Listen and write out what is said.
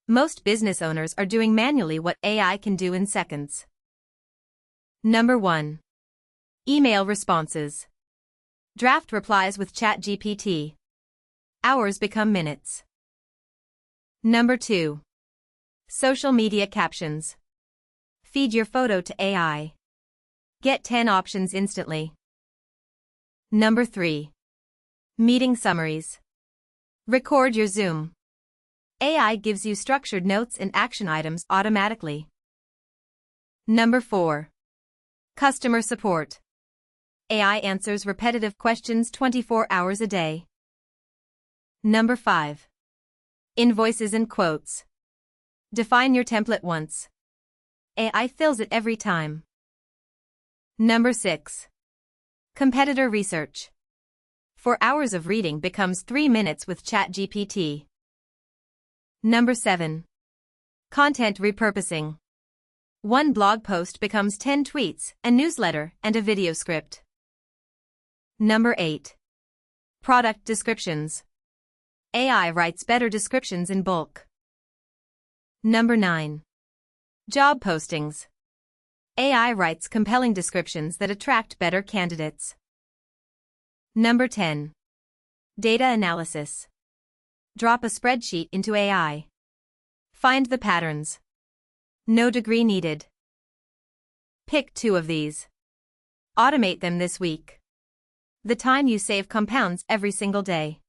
Most business owners are doing manually what AI can do in seconds. Number 1. Email responses. Draft replies with ChatGPT. Hours become minutes. Number 2. Social media captions. Feed your photo to AI. Get 10 options instantly. Number 3. Meeting summaries. Record your Zoom. AI gives you structured notes and action items automatically. Number 4. Customer support. AI answers repetitive questions 24 hours a day. Number 5. Invoices and quotes. Define your template once. AI fills it every time. Number 6. Competitor research. 4 hours of reading becomes 3 minutes with ChatGPT. Number 7. Content repurposing. 1 blog post becomes 10 tweets, a newsletter, and a video script. Number 8. Product descriptions. AI writes better descriptions in bulk. Number 9. Job postings. AI writes compelling descriptions that attract better candidates. Number 10. Data analysis. Drop a spreadsheet into AI. Find the patterns. No degree needed. Pick 2 of these. Automate them this week. The time you save compounds every single day.